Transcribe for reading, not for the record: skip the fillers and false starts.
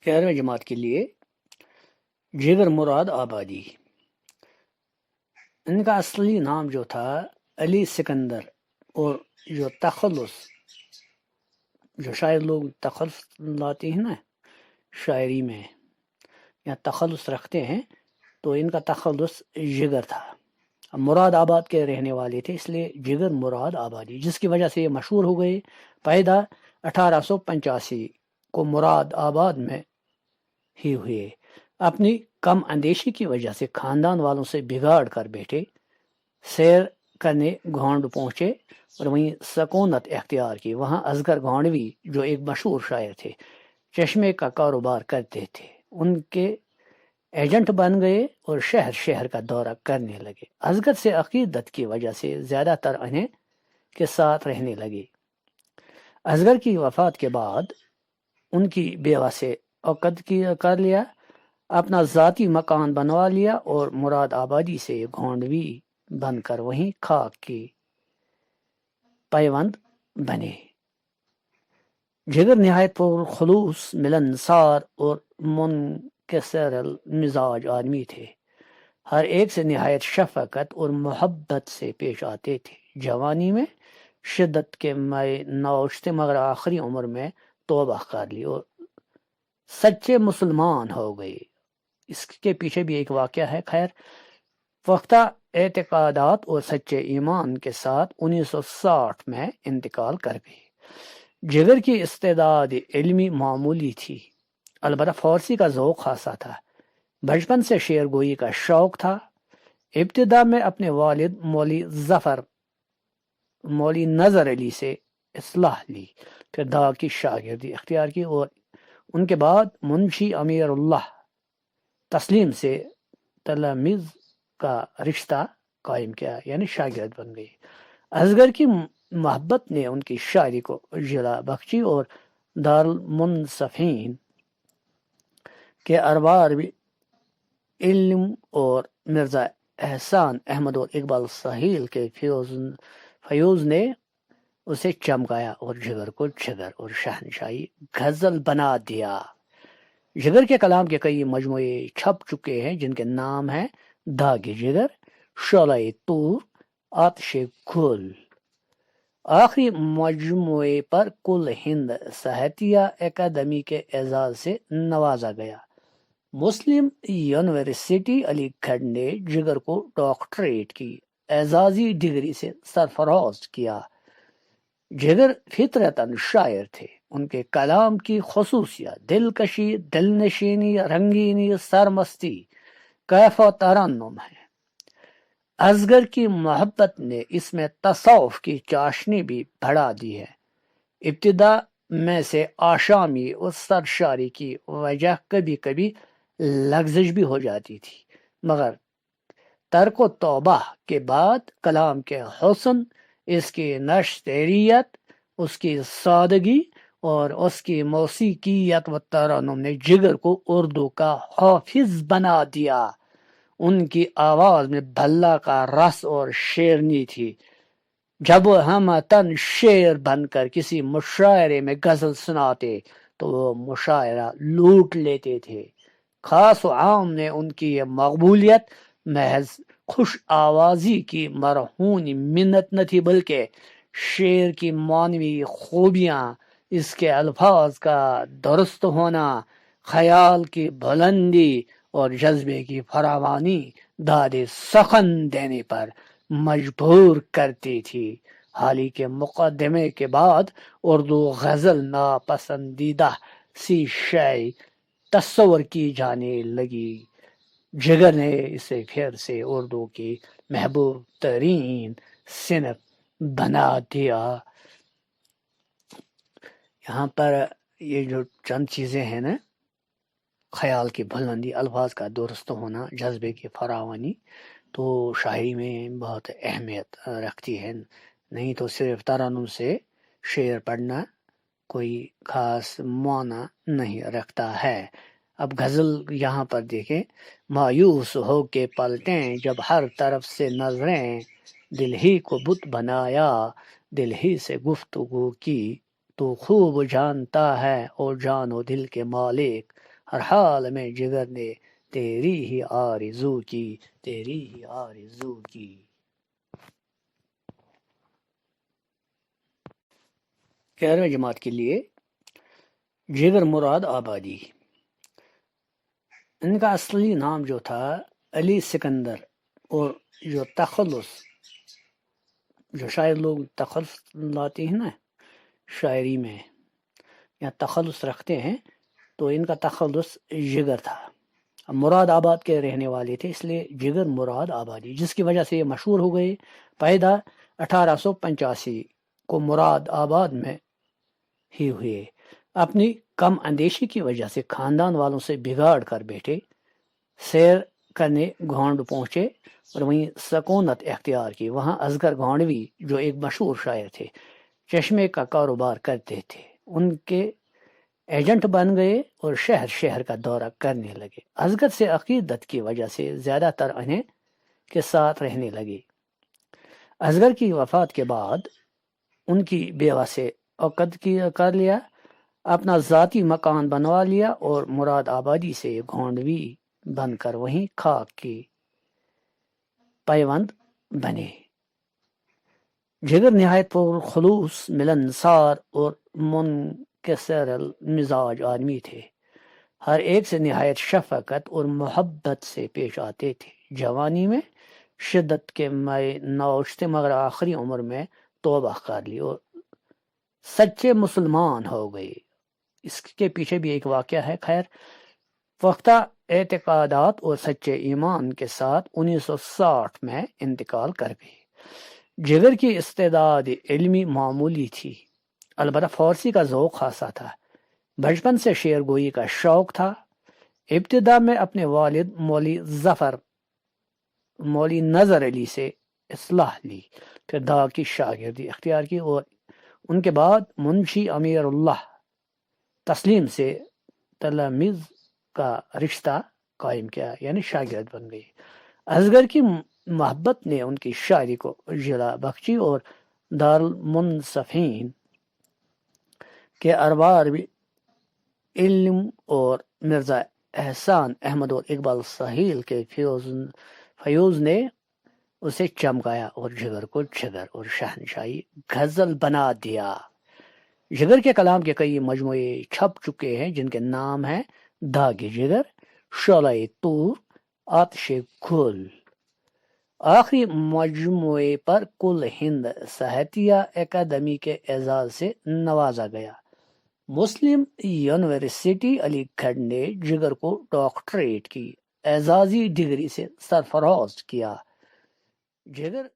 11ویں جماعت کے لیے جگر مراد آبادی. ان کا اصلی نام جو تھا علی سکندر، اور جو تخلص، جو شاعر لوگ تخلص لاتے ہیں نا شاعری میں یا تخلص رکھتے ہیں، تو ان کا تخلص جگر تھا. مراد آباد کے رہنے والے تھے، اس لیے جگر مراد آبادی، جس کی وجہ سے یہ مشہور ہو گئے. پیدا 1885 کو مراد آباد میں ہی ہوئے. اپنی کم اندیشی کی وجہ سے خاندان والوں سے بگاڑ کر بیٹھے. سیر کرنے گونڈ پہنچے اور وہیں سکونت اختیار کی. وہاں اصغر گونڈوی جو ایک مشہور شاعر تھے، چشمے کا کاروبار کرتے تھے، ان کے ایجنٹ بن گئے اور شہر شہر کا دورہ کرنے لگے. اصغر سے عقیدت کی وجہ سے زیادہ تر انہیں کے ساتھ رہنے لگے. اصغر کی وفات کے بعد ان کی بیوہ سے عقد کر لیا، اپنا ذاتی مکان بنوا لیا اور مراد آبادی سے گونڈوی بن کر وہیں خاک کی پیوند بنے. جگر نہایت پرخلوص، ملنسار اور منکسر المزاج آدمی تھے. ہر ایک سے نہایت شفقت اور محبت سے پیش آتے تھے. جوانی میں شدت کے مائے نوشتے، مگر آخری عمر میں توبہ کر لی اور سچے مسلمان ہو گئے. اس کے پیچھے بھی ایک واقعہ ہے. خیر، پختہ اعتقادات اور سچے ایمان کے ساتھ 1960 میں انتقال کر گئے. جگر کی استعداد علمی معمولی تھی، البتہ فارسی کا ذوق خاصا تھا. بچپن سے شعر گوئی کا شوق تھا. ابتدا میں اپنے والد مولوی نظر علی سے اصلاح لی، پھر داغ کی شاگردی اختیار کی اور ان کے بعد منشی امیر اللہ تسلیم سے تلاميذ کا رشتہ قائم کیا، یعنی شاگرد بن گئی. اصغر کی محبت نے ان کی شاعری کو جلا بخشی اور دارالمنصفین کے ارباب علم اور مرزا احسان احمد اور اقبال ساحل کے فیوز نے اسے چمکایا اور جگر کو جگر اور شہنشاہی غزل بنا دیا. جگر کے کلام کے کئی مجموعے چھپ چکے ہیں، جن کے نام ہیں داغ جگر، شعلہ طور، آتش گل. آخری مجموعے پر کل ہند ساہتیہ اکیڈمی کے اعزاز سے نوازا گیا. مسلم یونیورسٹی علی گڑھ نے جگر کو ڈاکٹریٹ کی اعزازی ڈگری سے سرفراز کیا. جگر فطرتاً شاعر تھے. ان کے کلام کی خصوصیت دلکشی، دلنشینی، رنگینی، سرمستی، کیف و ترنم ہے. اصغر کی محبت نے اس میں تصوف کی چاشنی بھی بڑھا دی ہے. ابتدا میں سے آشامی اور سرشاری کی وجہ کبھی کبھی لغزش بھی ہو جاتی تھی، مگر ترک و توبہ کے بعد کلام کے حسن، اس کی نشتریت، اس کی سادگی اور اس کی موسیقیت و ترنم نے جگر کو اردو کا حافظ بنا دیا. ان کی آواز میں بھلا کا رس اور شیرنی تھی. جب وہ ہم تن شعر بن کر کسی مشاعرے میں غزل سناتے تو وہ مشاعرہ لوٹ لیتے تھے. خاص و عام نے ان کی یہ مقبولیت محض خوش آوازی کی مرہون منت نہ تھی، بلکہ شعر کی معنوی خوبیاں، اس کے الفاظ کا درست ہونا، خیال کی بلندی اور جذبے کی فراوانی داد سخن دینے پر مجبور کرتی تھی. حال ہی کے مقدمے کے بعد اردو غزل ناپسندیدہ سی شے تصور کی جانے لگی. جگر نے اسے پھر سے اردو کی محبوب ترین صنف بنا دیا. یہاں پر یہ جو چند چیزیں ہیں نا، خیال کی بلندی، الفاظ کا درست ہونا، جذبے کی فراوانی، تو شاعری میں بہت اہمیت رکھتی ہے. نہیں تو صرف ترنم سے شعر پڑھنا کوئی خاص معنی نہیں رکھتا ہے. اب غزل یہاں پر دیکھیں. مایوس ہو کے پلٹیں جب ہر طرف سے نظریں، دل ہی کو بت بنایا، دل ہی سے گفتگو کی، تو خوب جانتا ہے اور جان و دل کے مالک ہر حال میں جگر نے تیری ہی آرزو کی، تیری ہی آرزو کی۔ 11ویں جماعت کے لیے جگر مراد آبادی۔ ان کا اصلی نام جو تھا علی سکندر، اور جو تخلص، جو شاعر لوگ تخلص لاتے ہیں نا شاعری میں یا تخلص رکھتے ہیں، تو ان کا تخلص جگر تھا۔ مراد آباد کے رہنے والے تھے، اس لیے جگر مراد آبادی، جس کی وجہ سے یہ مشہور ہو گئے۔ پیدا 1885 کو مراد آباد میں ہی ہوئے۔ اپنی کم اندیشی کی وجہ سے خاندان والوں سے بگاڑ کر بیٹھے، سیر کرنے گونڈ پہنچے اور وہیں سکونت اختیار کی۔ وہاں اصغر گونڈوی جو ایک مشہور شاعر تھے، چشمے کا کاروبار کرتے تھے، ان کے ایجنٹ بن گئے اور شہر شہر کا دورہ کرنے لگے۔ اصغر سے عقیدت کی وجہ سے زیادہ تر انہیں کے ساتھ رہنے لگے۔ اصغر کی وفات کے بعد ان کی بیوہ سے عقد کر لیا، اپنا ذاتی مکان بنوا لیا اور مراد آبادی سے گونڈوی بن کر وہیں خاک کی پیوند بنے۔ جگر نہایت پرخلوص، ملنسار اور منکسر المزاج آدمی تھے، ہر ایک سے نہایت شفقت اور محبت سے پیش آتے تھے۔ جوانی میں شدت کے مائے نوشتے، مگر آخری عمر میں توبہ کر لی اور سچے مسلمان ہو گئے۔ اس کے پیچھے بھی ایک واقعہ ہے۔ خیر، پختہ اعتقادات اور سچے ایمان کے ساتھ 1960 میں انتقال کر گئے۔ جگر کی استعداد علمی معمولی تھی، البتہ فارسی کا ذوق خاصا تھا۔ بچپن سے شعر گوئی کا شوق تھا۔ ابتدا میں اپنے والد مولوی نظر علی سے اصلاح لی، پھر دا کی شاگردی اختیار کی اور ان کے بعد منشی امیر اللہ تسلیم سے تلامذ کا رشتہ قائم کیا، یعنی شاگرد بن گئی۔ اصغر کی محبت نے ان کی شاعری کو جلا بخشی اور دارالمنصفین کے ارباب علم اور مرزا احسان احمد اور اقبال ساحل کے فیوز نے اسے چمکایا اور جگر کو جگر اور شہنشاہی غزل بنا دیا۔ جگر کے کلام کے کئی مجموعے چھپ چکے ہیں، جن کے نام ہیں داغ جگر، شعلہ طور، آتش گل۔ آخری مجموعے پر کل ہند ساہتیہ اکیڈمی کے اعزاز سے نوازا گیا۔ مسلم یونیورسٹی علی گڑھ نے جگر کو ڈاکٹریٹ کی اعزازی ڈگری سے سرفراز کیا۔ جگر